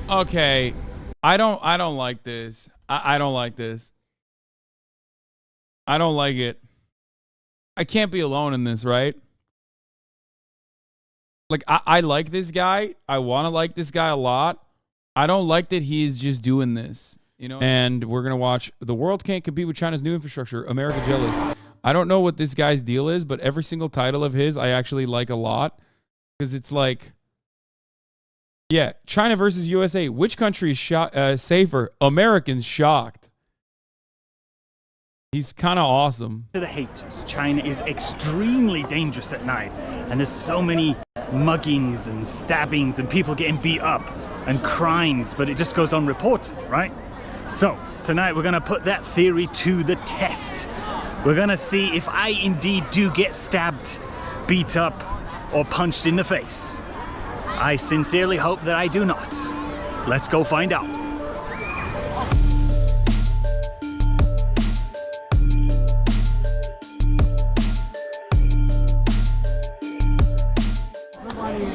Okay, I don't like this. I don't like this. I don't like it. I can't be alone in this, right? Like, I like this guy. I want to like this guy a lot. I don't like that he's just doing this, you know? And we're going to watch The World Can't Compete with China's New Infrastructure, America Jealous. I don't know what this guy's deal is, but every single title of his I actually like a lot. Because it's like, yeah, China versus USA. Which country is safer? Americans shocked. He's kind of awesome. To the haters, China is extremely dangerous at night. And there's so many muggings and stabbings and people getting beat up and crimes, but it just goes unreported, right? So tonight we're going to put that theory to the test. We're going to see if I indeed do get stabbed, beat up, or punched in the face. I sincerely hope that I do not. Let's go find out.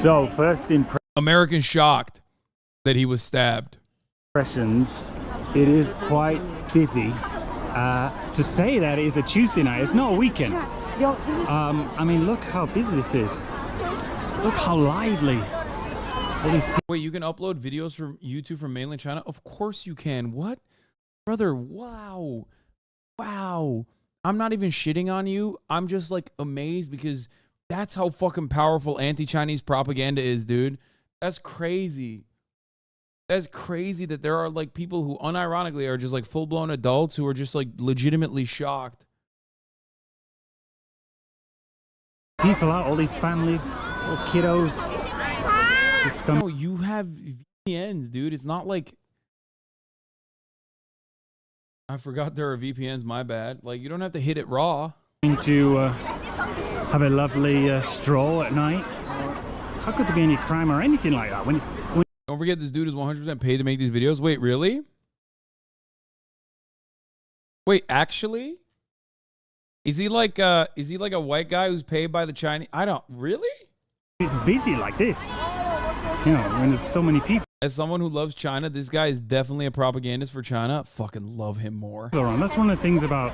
So, first American shocked that he was stabbed. impressions, it is quite busy. To say that it is a Tuesday night, it's not a weekend. I mean, look how busy this is. Look how lively. Wait, you can upload videos from YouTube from mainland China? Of course you can. What? Brother, wow. Wow. I'm not even shitting on you. I'm just like amazed because that's how fucking powerful anti-Chinese propaganda is, dude. That's crazy. That's crazy that there are like people who unironically are just like full-blown adults who are just like legitimately shocked. People out, all these families, little kiddos. No, you have VPNs, dude. It's not like... I forgot there are VPNs, my bad. Like, you don't have to hit it raw. To have a lovely stroll at night. How could there be any crime or anything like that? Don't forget, this dude is 100% paid to make these videos. Wait, really? Wait, actually? Is he like a white guy who's paid by the Chinese? I don't... Really? It's busy like this. You know, when there's so many people. As someone who loves China, this guy is definitely a propagandist for China. Fucking love him more. That's one of the things about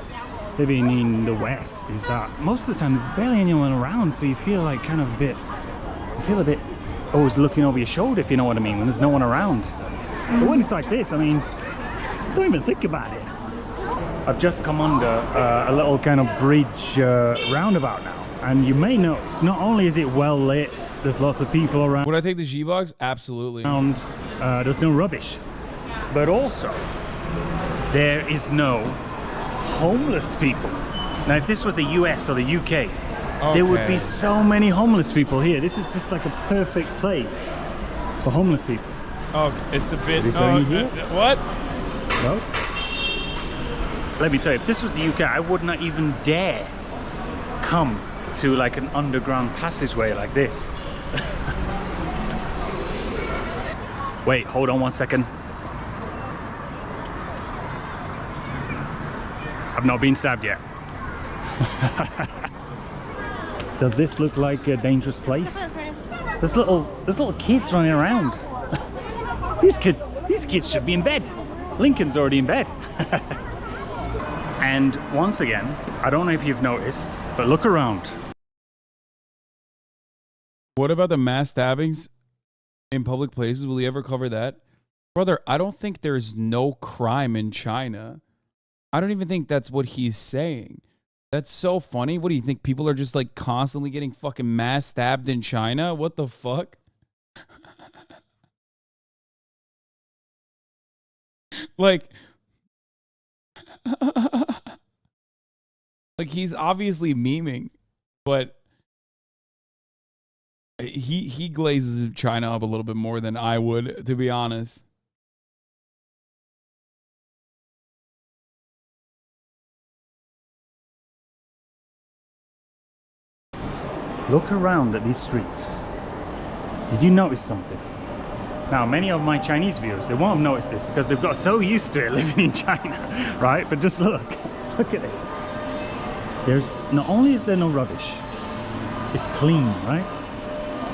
living in the West, is that most of the time there's barely anyone around, so you feel like kind of a bit always looking over your shoulder, if you know what I mean, when there's no one around. But when it's like this, I mean, don't even think about it. I've just come under a little kind of bridge roundabout now, and you may notice not only is it well lit, there's lots of people around. Would I take the G-Box? Absolutely. There's no rubbish, but also there is no homeless people. Now, if this was the US or the UK, there would be so many homeless people here. This is just like a perfect place for homeless people. Oh, it's a bit... what? No. Let me tell you, if this was the UK, I would not even dare come to like an underground passageway like this. Wait, hold on one second. I've not been stabbed yet. Does this look like a dangerous place? There's little kids running around. These kids should be in bed. Lincoln's already in bed. And once again, I don't know if you've noticed, but look around. What about the mass stabbings in public places? Will he ever cover that? Brother, I don't think there's no crime in China. I don't even think that's what he's saying. That's so funny. What do you think? People are just like constantly getting fucking mass stabbed in China? What the fuck? Like... like he's obviously memeing, but he glazes China up a little bit more than I would, to be honest. Look around at these streets. Did you notice something? Now, many of my Chinese viewers, they won't have noticed this because they've got so used to it living in China, right? But just look at this. There's, not only is there no rubbish, it's clean, right?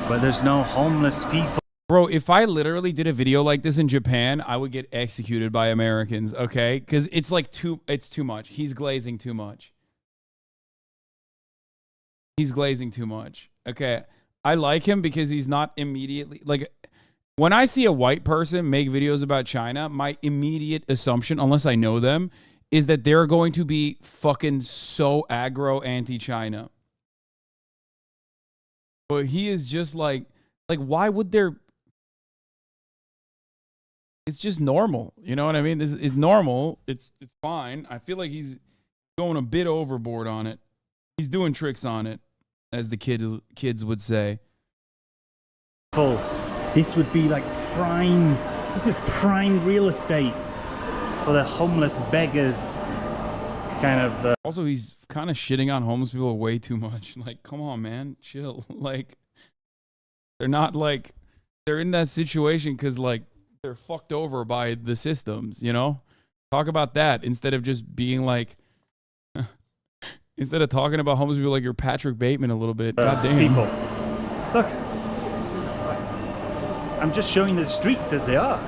But there's no homeless people. Bro, if I literally did a video like this in Japan, I would get executed by Americans, okay? Because it's like it's too much. He's glazing too much. He's glazing too much. Okay. I like him because he's not immediately like when I see a white person make videos about China, my immediate assumption, unless I know them, is that they're going to be fucking so aggro anti-China. But he is just like why would there? It's just normal. You know what I mean? This is normal. It's fine. I feel like he's going a bit overboard on it. He's doing tricks on it, as the kids would say. Oh, this would be like prime. This is prime real estate for the homeless beggars. Kind of. Also, he's kind of shitting on homeless people way too much. Like, come on, man, chill. Like, they're not like they're in that situation because like they're fucked over by the systems. You know, talk about that instead of just being like. Instead of talking about homeless people like you're Patrick Bateman a little bit. God damn. People. Look. I'm just showing the streets as they are.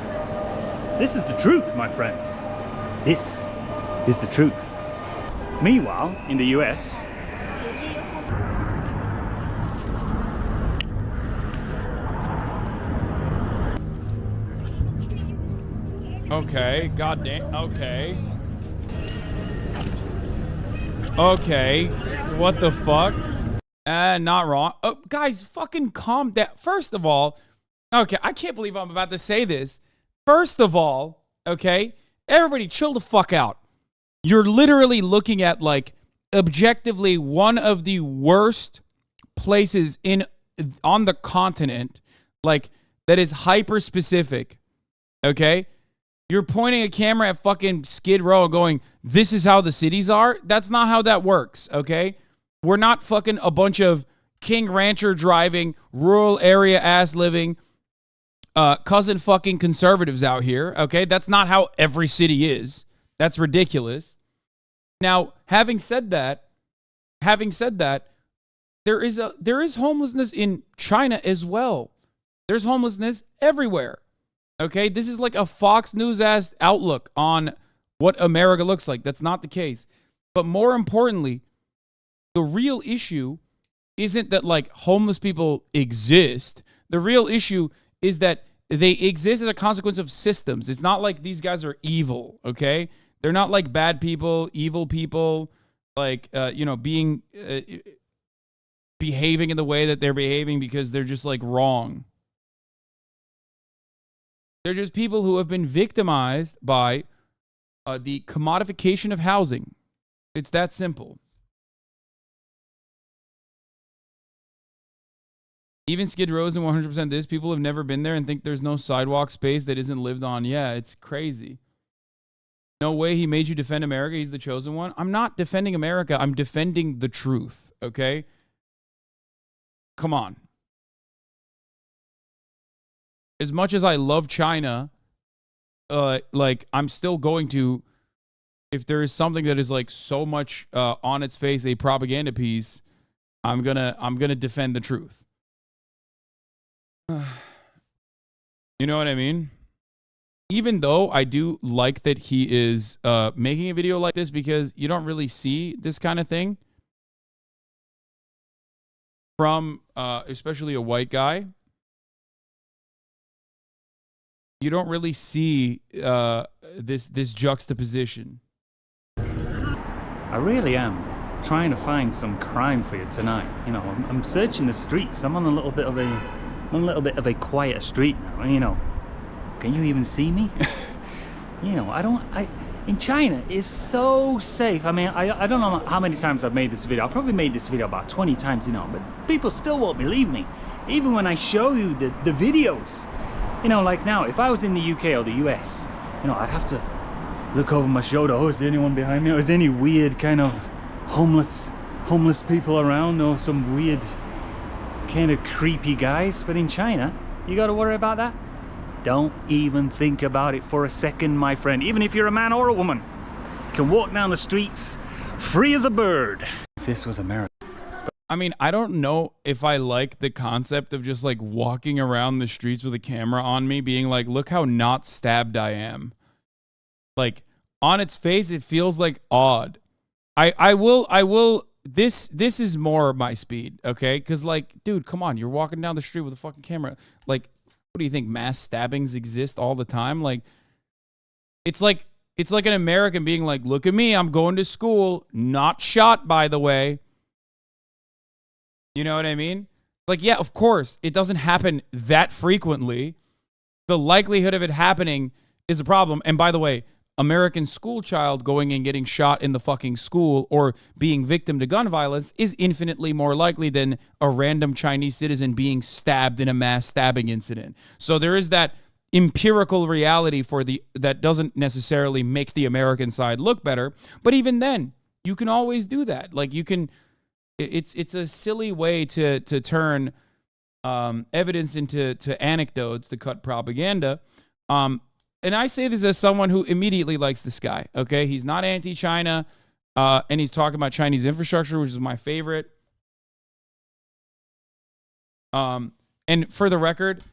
This is the truth, my friends. This is the truth. Meanwhile, in the US, okay, goddamn, okay. Okay, what the fuck? Not wrong. Oh, guys, fucking calm down. First of all, okay, I can't believe I'm about to say this. First of all, okay, everybody chill the fuck out. You're literally looking at, like, objectively one of the worst places on the continent, like, that is hyper-specific, okay? You're pointing a camera at fucking Skid Row going, this is how the cities are? That's not how that works, okay? We're not fucking a bunch of King Rancher driving, rural area ass living, cousin fucking conservatives out here, okay? That's not how every city is. That's ridiculous. Now, having said that, there is homelessness in China as well. There's homelessness everywhere. Okay, this is like a Fox News ass outlook on what America looks like. That's not the case. But more importantly, the real issue isn't that like homeless people exist. The real issue is that they exist as a consequence of systems. It's not like these guys are evil, okay? They're not like bad people, evil people, like, behaving in the way that they're behaving because they're just like wrong. They're just people who have been victimized by the commodification of housing. It's that simple. Even Skid Row isn't 100% this. People have never been there and think there's no sidewalk space that isn't lived on. Yeah, it's crazy. No way he made you defend America. He's the chosen one. I'm not defending America. I'm defending the truth, okay? Come on. As much as I love China, like I'm still going to, if there is something that is like so much on its face a propaganda piece, I'm gonna defend the truth. You know what I mean? Even though I do like that he is making a video like this because you don't really see this kind of thing from especially a white guy. You don't really see this juxtaposition. I really am trying to find some crime for you tonight. You know, I'm searching the streets. I'm on a little bit of a quieter street now. You know, can you even see me? You know, in China it's so safe. I mean, I don't know how many times I've made this video. I've probably made this video about 20 times, you know, but people still won't believe me, even when I show you the videos. You know, like now, if I was in the UK or the US, you know, I'd have to look over my shoulder. Oh, is there anyone behind me? Or is there any weird kind of homeless people around, or some weird kind of creepy guys? But in China, you got to worry about that? Don't even think about it for a second, my friend. Even if you're a man or a woman, you can walk down the streets free as a bird. If this was America. I mean, I don't know if I like the concept of just like walking around the streets with a camera on me being like, look how not stabbed I am. Like on its face, it feels like odd. I will this is more my speed, okay? Cause like, dude, come on, you're walking down the street with a fucking camera. Like, what do you think? Mass stabbings exist all the time? Like it's like an American being like, look at me, I'm going to school, not shot, by the way. You know what I mean? Like, yeah, of course, it doesn't happen that frequently. The likelihood of it happening is a problem. And by the way, American school child going and getting shot in the fucking school or being victim to gun violence is infinitely more likely than a random Chinese citizen being stabbed in a mass stabbing incident. So there is that empirical reality that doesn't necessarily make the American side look better. But even then, you can always do that. Like you can... It's a silly way to turn evidence into anecdotes to cut propaganda. And I say this as someone who immediately likes this guy. Okay, he's not anti-China, and he's talking about Chinese infrastructure, which is my favorite. And for the record,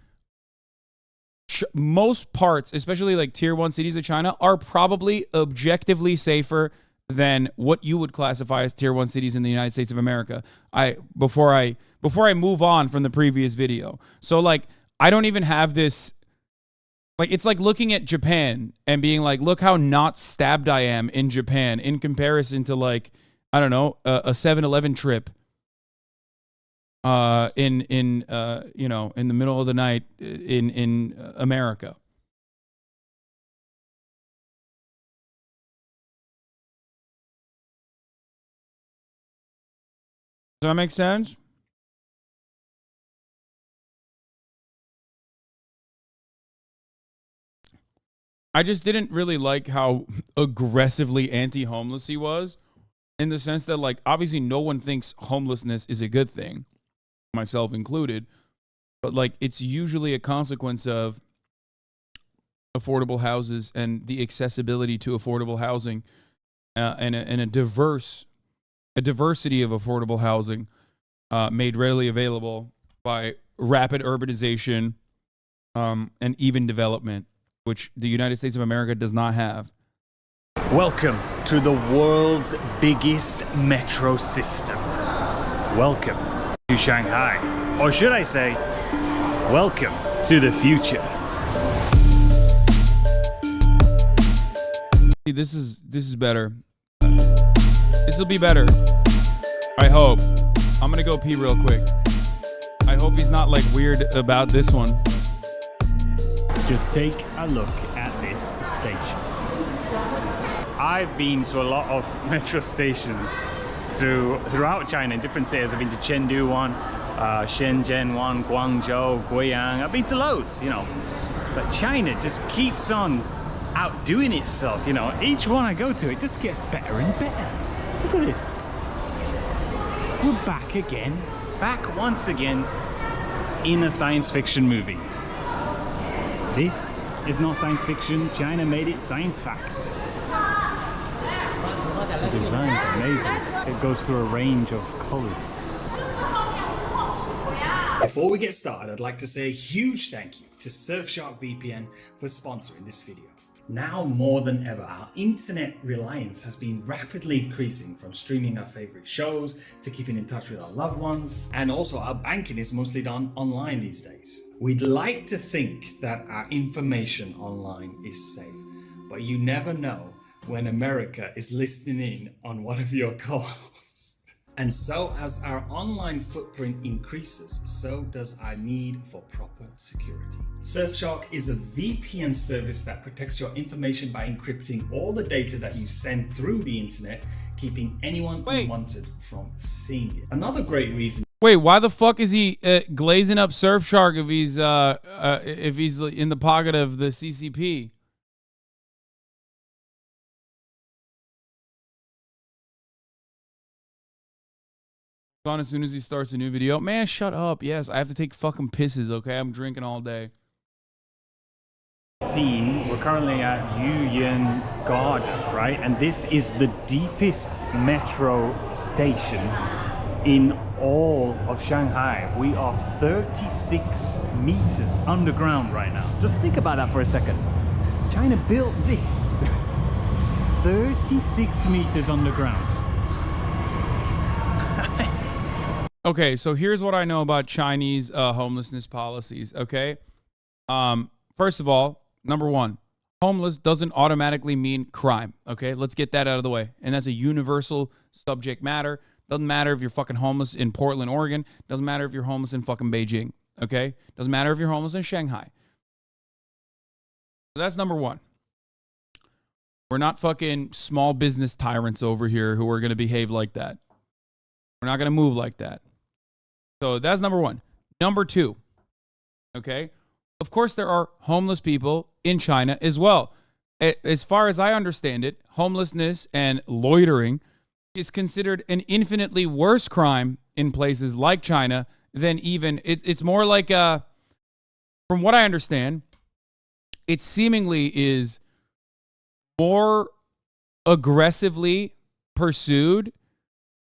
most parts, especially like tier 1 cities of China, are probably objectively safer than what you would classify as tier 1 cities in the United States of America. Before I move on from the previous video. So like, I don't even have this, like, it's like looking at Japan and being like, look how not stabbed I am in Japan in comparison to like, I don't know, a 7-Eleven trip in the middle of the night in America. Does that make sense? I just didn't really like how aggressively anti-homeless he was, in the sense that, like, obviously no one thinks homelessness is a good thing, myself included, but like it's usually a consequence of affordable houses and the accessibility to affordable housing, and a diversity of affordable housing made readily available by rapid urbanization and even development, which the United States of America does not have. Welcome to the world's biggest metro system. Welcome to Shanghai. Or should I say, welcome to the future. This is better. This will be better. I hope. I'm gonna go pee real quick. I hope he's not like weird about this one. Just take a look at this station. I've been to a lot of metro stations throughout China in different cities. I've been to Chengdu one, Shenzhen one, Guangzhou, Guiyang. I've been to loads, you know. But China just keeps on outdoing itself, you know. Each one I go to, it just gets better and better. Look at this. We're back again. Back once again in a science fiction movie. This is not science fiction. China made it science fact. The design is amazing. It goes through a range of colors. Before we get started, I'd like to say a huge thank you to Surfshark VPN for sponsoring this video. Now more than ever, our internet reliance has been rapidly increasing, from streaming our favorite shows to keeping in touch with our loved ones, and also our banking is mostly done online these days. We'd like to think that our information online is safe, but you never know when America is listening in on one of your calls. And so as our online footprint increases, so does our need for proper security. Surfshark is a VPN service that protects your information by encrypting all the data that you send through the internet, keeping anyone unwanted from seeing it. Another great reason. Wait, why the fuck is he glazing up Surfshark if he's in the pocket of the CCP? On as soon as he starts a new video. Man, shut up. Yes, I have to take fucking pisses, okay? I'm drinking all day. We're currently at Yuyan Garden, right? And this is the deepest metro station in all of Shanghai. We are 36 meters underground right now. Just think about that for a second. China built this 36 meters underground. Okay, so here's what I know about Chinese homelessness policies, okay? First of all, number one, homeless doesn't automatically mean crime, okay? Let's get that out of the way. And that's a universal subject matter. Doesn't matter if you're fucking homeless in Portland, Oregon. Doesn't matter if you're homeless in fucking Beijing, okay? Doesn't matter if you're homeless in Shanghai. So that's number one. We're not fucking small business tyrants over here who are going to behave like that. We're not going to move like that. So that's number one. Number two, okay? Of course, there are homeless people in China as well. As far as I understand it, homelessness and loitering is considered an infinitely worse crime in places like China than even, it's more like, from what I understand, it seemingly is more aggressively pursued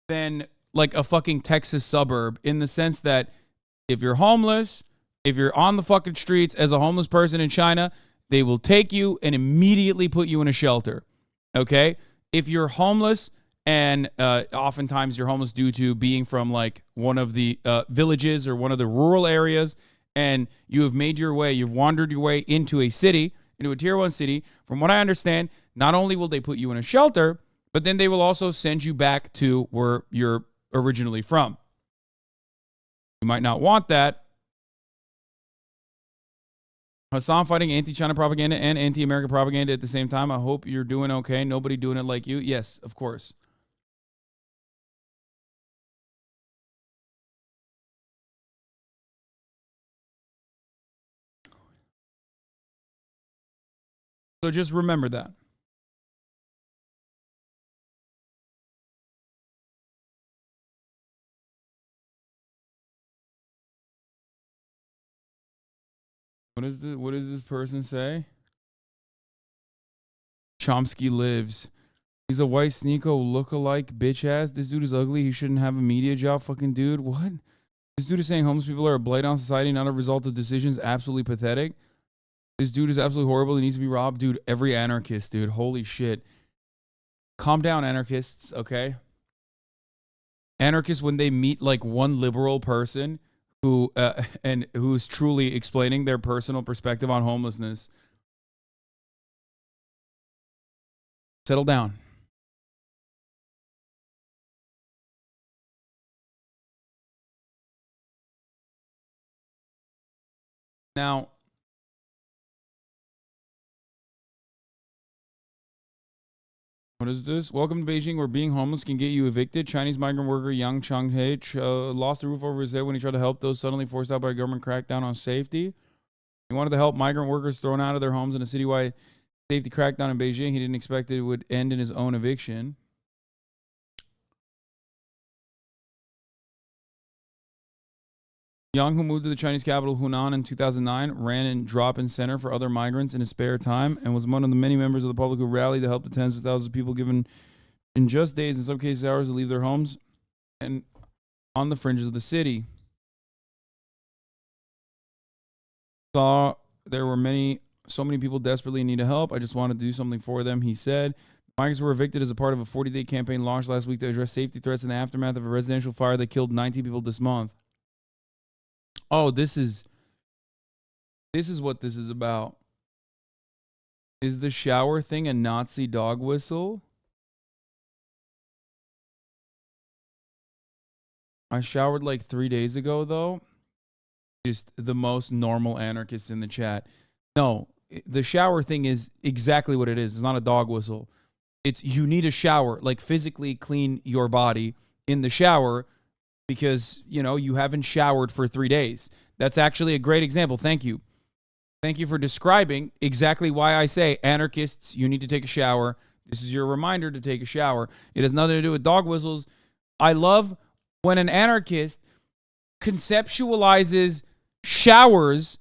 than like a fucking Texas suburb, in the sense that if you're homeless, if you're on the fucking streets as a homeless person in China, they will take you and immediately put you in a shelter, okay? If you're homeless, and oftentimes you're homeless due to being from like one of the villages or one of the rural areas, and you have made your way, you've wandered your way into a city, into a tier 1 city, from what I understand, not only will they put you in a shelter, but then they will also send you back to where you're originally from. You might not want that. Hasan fighting anti-China propaganda and anti-American propaganda at the same time. I hope you're doing okay. Nobody doing it like you. Yes, of course. So just remember that. What does this person say? Chomsky lives. He's a white sneako lookalike bitch ass. This dude is ugly. He shouldn't have a media job. Fucking dude. What? This dude is saying homeless people are a blight on society, not a result of decisions. Absolutely pathetic. This dude is absolutely horrible. He needs to be robbed. Dude, every anarchist, dude. Holy shit. Calm down, anarchists, okay? Anarchists, when they meet like one liberal person who and who's truly explaining their personal perspective on homelessness, settle down. Now, what is this? Welcome to Beijing, where being homeless can get you evicted. Chinese migrant worker Yang Changhe lost the roof over his head when he tried to help those suddenly forced out by a government crackdown on safety. He wanted to help migrant workers thrown out of their homes in a citywide safety crackdown in Beijing. He didn't expect it would end in his own eviction. Yang, who moved to the Chinese capital Hunan in 2009, ran a drop-in center for other migrants in his spare time and was one of the many members of the public who rallied to help the tens of thousands of people given in just days, in some cases hours, to leave their homes and on the fringes of the city. Saw there were so many people desperately in need of help. I just wanted to do something for them, he said. Migrants were evicted as a part of a 40-day campaign launched last week to address safety threats in the aftermath of a residential fire that killed 90 people this month. Oh, this is what this is about. Is the shower thing a Nazi dog whistle? I showered like 3 days ago, though. Just the most normal anarchist in the chat. No, the shower thing is exactly what it is. It's not a dog whistle. It's you need a shower, like physically clean your body in the shower because, you know, you haven't showered for 3 days. That's actually a great example. Thank you. Thank you for describing exactly why I say anarchists, you need to take a shower. This is your reminder to take a shower. It has nothing to do with dog whistles. I love when an anarchist conceptualizes showers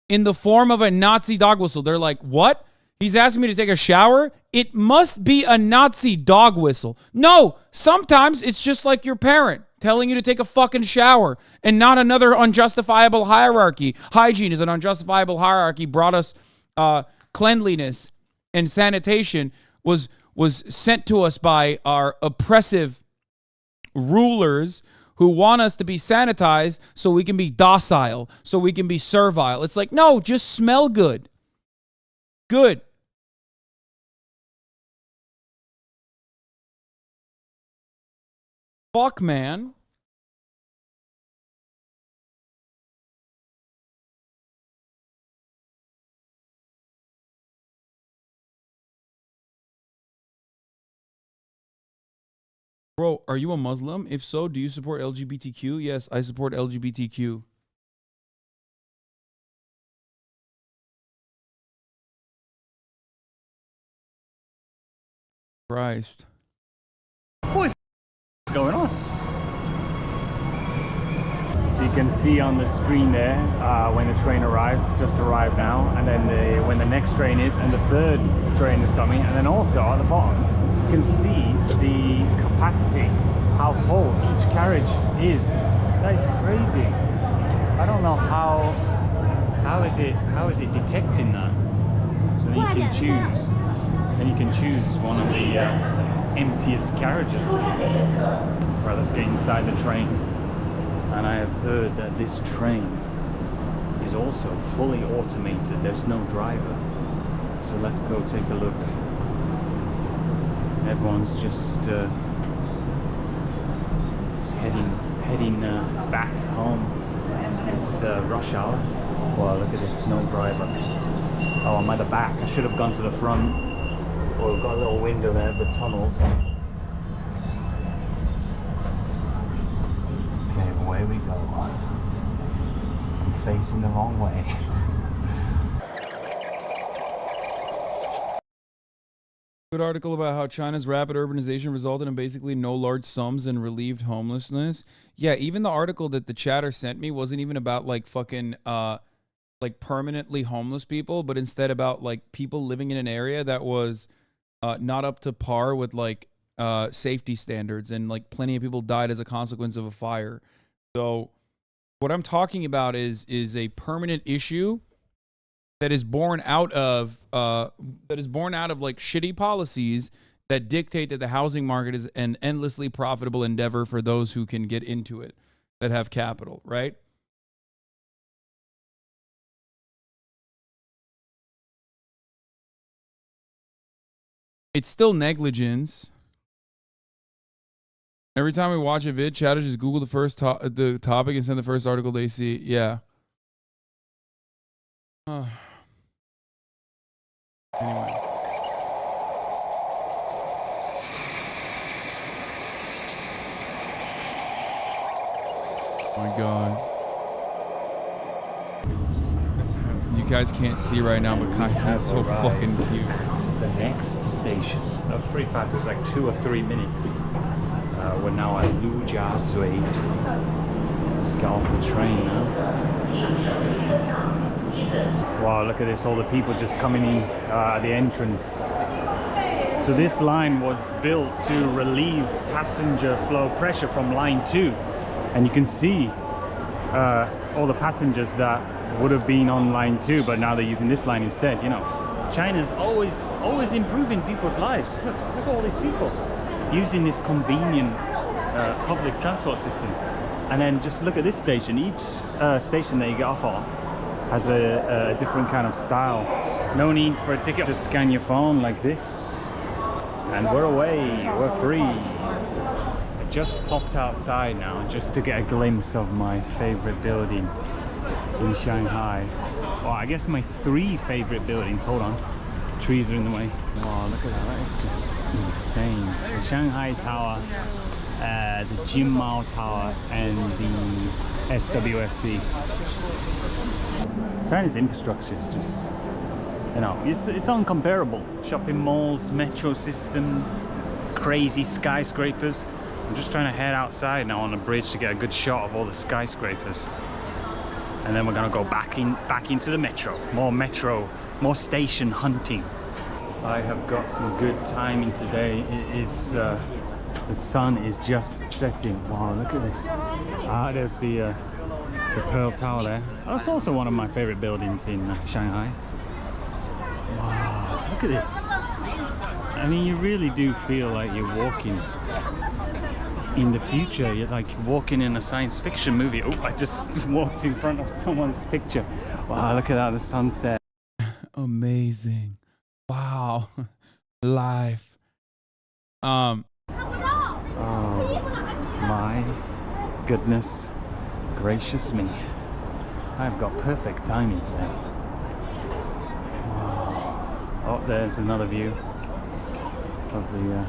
in the form of a Nazi dog whistle. They're like, what? He's asking me to take a shower? It must be a Nazi dog whistle. No, sometimes it's just like your parent telling you to take a fucking shower and not another unjustifiable hierarchy. Hygiene is an unjustifiable hierarchy. Brought us cleanliness and sanitation was sent to us by our oppressive rulers who want us to be sanitized so we can be docile, so we can be servile. It's like, no, just smell good. Good. Fuck, man. Bro, are you a Muslim? If so, do you support LGBTQ? Yes, I support LGBTQ. Christ. What's going on? So you can see on the screen there when the train arrives, it's just arrived now, and then when the next train is, and the third train is coming, and then also at the bottom you can see the capacity, how full each carriage is. That is crazy. I don't know how is it detecting that. So then you can choose. And you can choose one of the emptiest carriages. Right, let's get inside the train. And I have heard that this train is also fully automated. There's no driver. So let's go take a look. Everyone's just heading back home. It's rush hour. Wow, look at this, no driver. Oh, I'm at the back. I should have gone to the front. Oh, we've got a little window there, the tunnels. Okay, away we go. I'm facing the wrong way. Good article about how China's rapid urbanization resulted in basically no large sums and relieved homelessness. Yeah, even the article that the chatter sent me wasn't even about like fucking like permanently homeless people, but instead about like people living in an area that was not up to par with like safety standards, and like plenty of people died as a consequence of a fire. So what I'm talking about is a permanent issue that is born out of like shitty policies that dictate that the housing market is an endlessly profitable endeavor for those who can get into it, that have capital, right? It's still negligence. Every time we watch a vid, chatters just Google the first the topic and send the first article they see. Yeah. Anyway. Oh my God. You guys can't see right now, but Kai's been so fucking cute. The next station. That was pretty fast. It was like 2 or 3 minutes. We're now at Lujiazui. Let's get off the train now. Wow, look at this, all the people just coming in at the entrance. So this line was built to relieve passenger flow pressure from line 2. And you can see all the passengers that would have been on line 2, but now they're using this line instead. You know, China's always improving people's lives. Look at all these people using this convenient public transport system. And then just look at this station. Each station that you get off on has a different kind of style. No need for a ticket. Just scan your phone like this, and we're away. We're free. I just popped outside now just to get a glimpse of my favorite building in Shanghai. Well, I guess my 3 favorite buildings. Hold on, trees are in the way. Wow, look at that. That is just insane. The Shanghai Tower, the Jinmao Tower, and the SWFC. China's infrastructure is just, you know, it's uncomparable. Shopping malls, metro systems, crazy skyscrapers. I'm just trying to head outside now on the bridge to get a good shot of all the skyscrapers. And then we're gonna go back into the metro, more station hunting. I have got some good timing today. It is The sun is just setting. Wow, look at this. Ah, there's the Pearl Tower there. That's also one of my favorite buildings in Shanghai. Wow, look at this. I mean, you really do feel like you're walking in the future. You're like walking in a science fiction movie. Oh, I just walked in front of someone's picture. Wow, look at that, the sunset. Amazing. Wow. Life. Oh my goodness gracious me. I've got perfect timing today. Wow. Oh, there's another view of the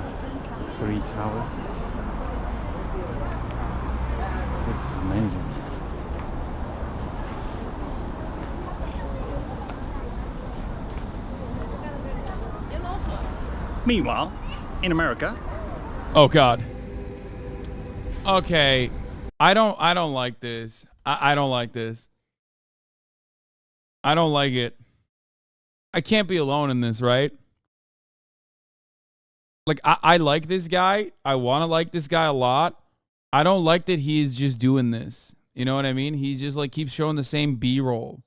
three towers. This is amazing. Meanwhile, in America. Oh God. Okay. I don't like this. I don't like this. I don't like it. I can't be alone in this, right? Like, I like this guy. I want to like this guy a lot. I don't like that he's just doing this. You know what I mean? He just like keeps showing the same B-roll.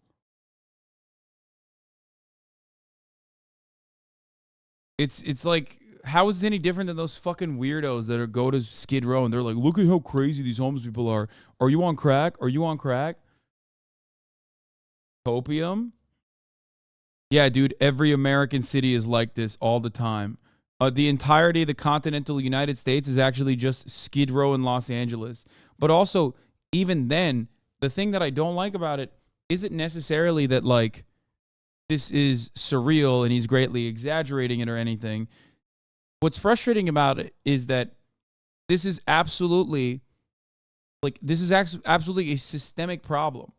It's like, how is it any different than those fucking weirdos that go to Skid Row and they're like, look at how crazy these homeless people are. Are you on crack? Are you on crack? Opium? Yeah, dude, every American city is like this all the time. The entirety of the continental United States is actually just Skid Row in Los Angeles. But also, even then, the thing that I don't like about it isn't necessarily that, like, this is surreal and he's greatly exaggerating it or anything. What's frustrating about it is that this is absolutely, like, this is absolutely a systemic problem.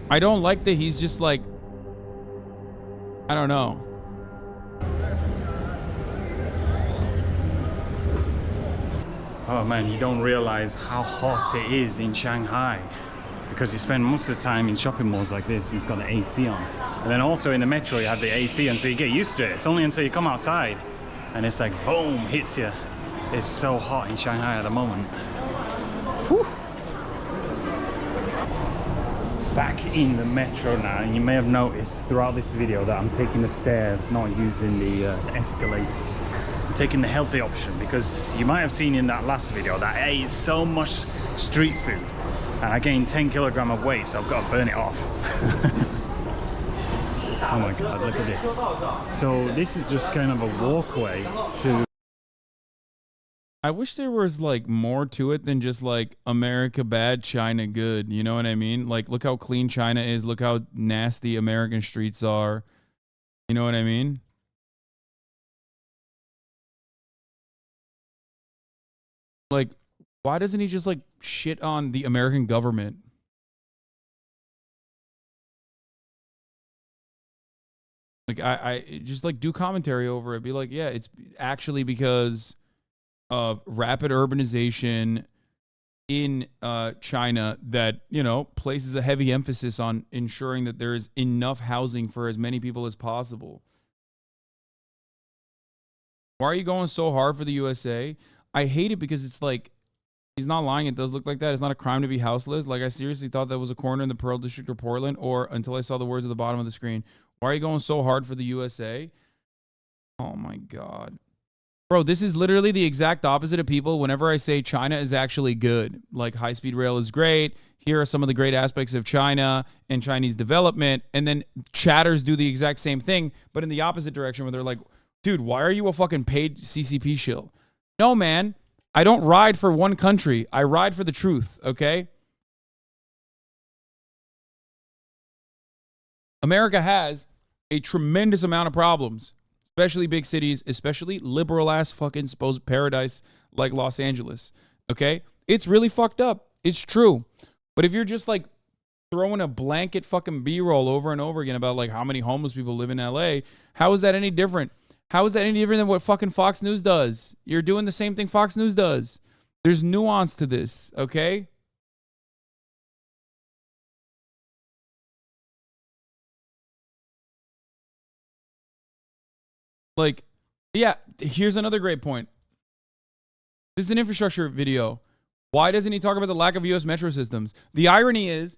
I don't like that he's just like, I don't know. Oh man, you don't realize how hot it is in Shanghai because you spend most of the time in shopping malls like this and it's got the AC on. And then also in the metro you have the AC on, so you get used to it. It's only until you come outside and it's like boom, hits you. It's so hot in Shanghai at the moment. Whew. Back in the metro now, and you may have noticed throughout this video that I'm taking the stairs, not using the escalators. I'm taking the healthy option because you might have seen in that last video that I ate so much street food and I gained 10 kilograms of weight, so I've got to burn it off. Oh my god, look at this. So this is just kind of a walkway to... I wish there was like more to it than just like America bad, China good. You know what I mean? Like, look how clean China is. Look how nasty American streets are. You know what I mean? Like, why doesn't he just like shit on the American government? Like, I just like do commentary over it. Be like, yeah, it's actually because of rapid urbanization in China that, you know, places a heavy emphasis on ensuring that there is enough housing for as many people as possible. Why are you going so hard for the USA? I hate it because it's like, he's not lying. It does look like that. It's not a crime to be houseless. Like, I seriously thought that was a corner in the Pearl District or Portland, or until I saw the words at the bottom of the screen. Why are you going so hard for the USA? Oh my God. Bro, this is literally the exact opposite of people whenever I say China is actually good. Like, high-speed rail is great. Here are some of the great aspects of China and Chinese development. And then chatters do the exact same thing, but in the opposite direction where they're like, dude, why are you a fucking paid CCP shill? No, man. I don't ride for one country. I ride for the truth, okay? America has a tremendous amount of problems. Especially big cities, especially liberal-ass fucking supposed paradise like Los Angeles, okay? It's really fucked up. It's true. But if you're just, like, throwing a blanket fucking B-roll over and over again about, like, how many homeless people live in L.A., how is that any different? How is that any different than what fucking Fox News does? You're doing the same thing Fox News does. There's nuance to this, okay? Like, yeah, here's another great point. This is an infrastructure video. Why doesn't he talk about the lack of U.S. metro systems? The irony is,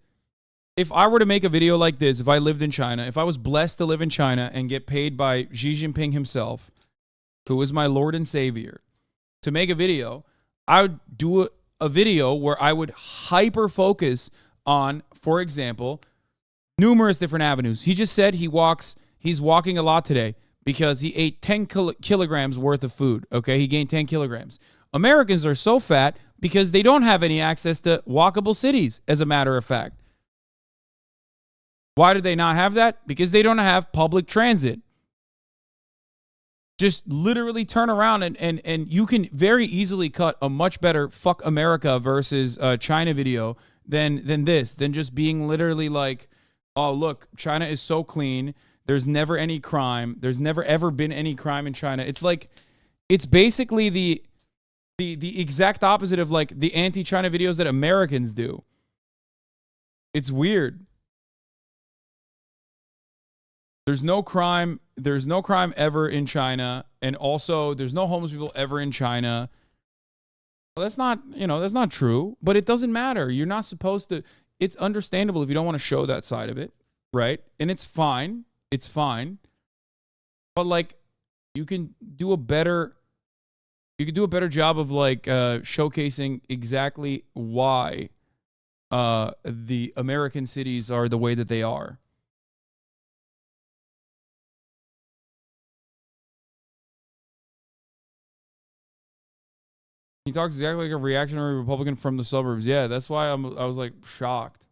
if I were to make a video like this, if I lived in China, if I was blessed to live in China and get paid by Xi Jinping himself, who is my Lord and Savior, to make a video, I would do a video where I would hyper focus on, for example, numerous different avenues. He just said he's walking a lot today because he ate 10 kilograms worth of food. Okay, he gained 10 kilograms. Americans are so fat because they don't have any access to walkable cities, as a matter of fact. Why do they not have that? Because they don't have public transit. Just literally turn around and you can very easily cut a much better fuck America versus China video than just being literally like, oh, look, China is so clean. There's never any crime. There's never ever been any crime in China. It's like, it's basically the exact opposite of like the anti-China videos that Americans do. It's weird. There's no crime. There's no crime ever in China. And also, there's no homeless people ever in China. Well, that's not, that's not true. But it doesn't matter. You're not supposed to. It's understandable if you don't want to show that side of it, right? And it's fine. It's fine. But like, you can do a better job of like showcasing exactly why the American cities are the way that they are. He talks exactly like a reactionary Republican from the suburbs. Yeah, that's why I was like shocked.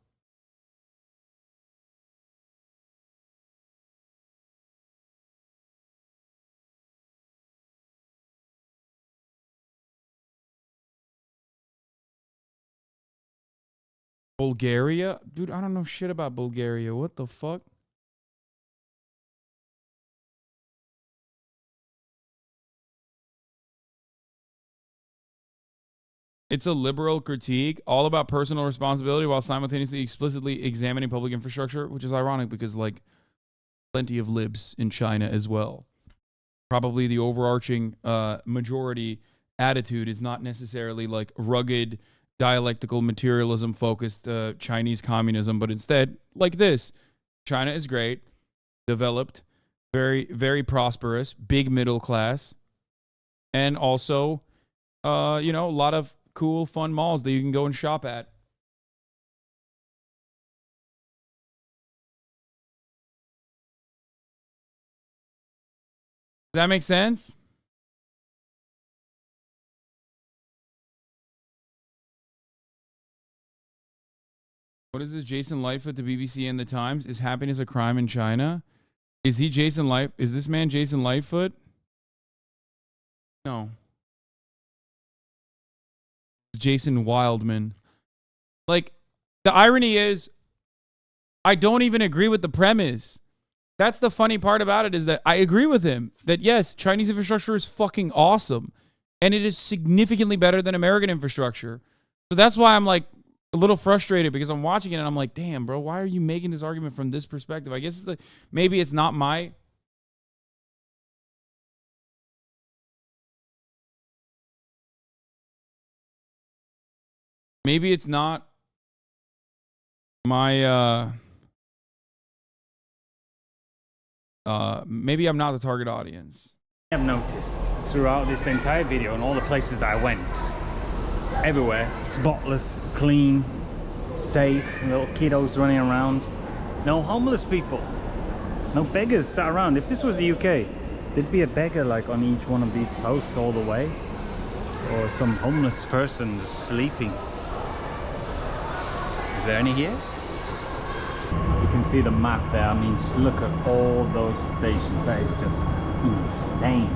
Bulgaria? Dude, I don't know shit about Bulgaria. What the fuck? It's a liberal critique, all about personal responsibility while simultaneously explicitly examining public infrastructure, which is ironic because, like, plenty of libs in China as well. Probably the overarching majority attitude is not necessarily, like, rugged, dialectical, materialism-focused Chinese communism, but instead, like this. China is great, developed, very, very prosperous, big middle class, and also, a lot of cool, fun malls that you can go and shop at. Does that make sense? What is this? Jason Lightfoot to BBC and the Times. Is happiness a crime in China? Is he Jason Light? Is this man Jason Lightfoot? No. Jason Wildman. Like, the irony is, I don't even agree with the premise. That's the funny part about it, is that I agree with him that yes, Chinese infrastructure is fucking awesome, and it is significantly better than American infrastructure. So that's why I'm like a little frustrated, because I'm watching it and I'm like, damn, bro, why are you making this argument from this perspective? I guess it's like, maybe it's not my... Maybe it's not my, maybe I'm not the target audience. I have noticed throughout this entire video and all the places that I went, everywhere, spotless, clean, safe, little kiddos running around, no homeless people, no beggars sat around. If this was the UK, there'd be a beggar like on each one of these posts all the way, or some homeless person just sleeping. Is there any here? You can see the map there. I mean, just look at all those stations. That is just insane.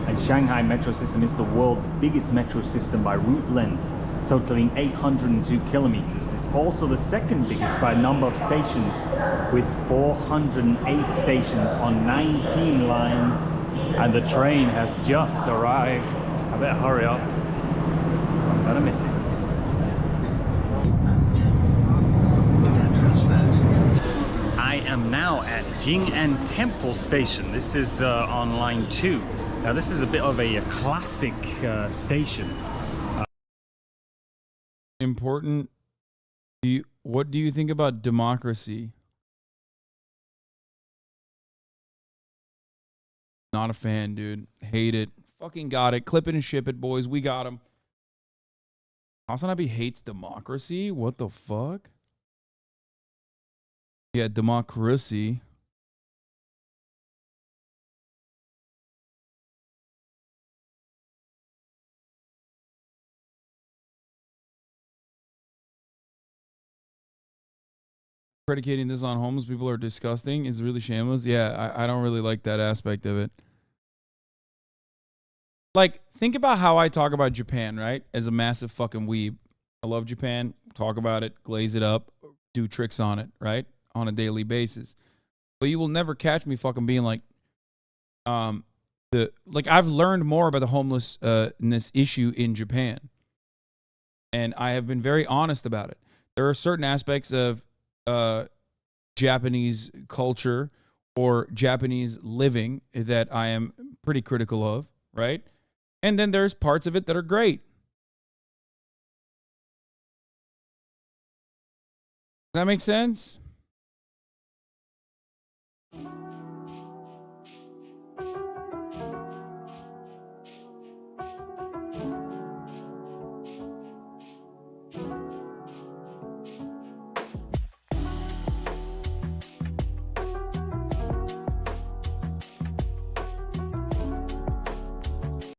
And Shanghai metro system is the world's biggest metro system by route length, totaling 802 kilometers. It's also the second biggest by number of stations, with 408 stations on 19 lines. And the train has just arrived. I better hurry up. I'm gonna miss it. I am now at Jing'an Temple Station. This is on line 2. Now this is a bit of a classic station. Important. What do you think about democracy? Not a fan, dude. Hate it. Fucking got it. Clip it and ship it, boys. We got him. HasanAbi hates democracy? What the fuck? Yeah, democracy. Predicating this on homeless people are disgusting is really shameless. Yeah, I don't really like that aspect of it. Like, think about how I talk about Japan, right? As a massive fucking weeb. I love Japan. Talk about it, glaze it up, do tricks on it, right? On a daily basis. But you will never catch me fucking being like, I've learned more about the homelessness issue in Japan. And I have been very honest about it. There are certain aspects of Japanese culture or Japanese living that I am pretty critical of, right? And then there's parts of it that are great. Does that make sense?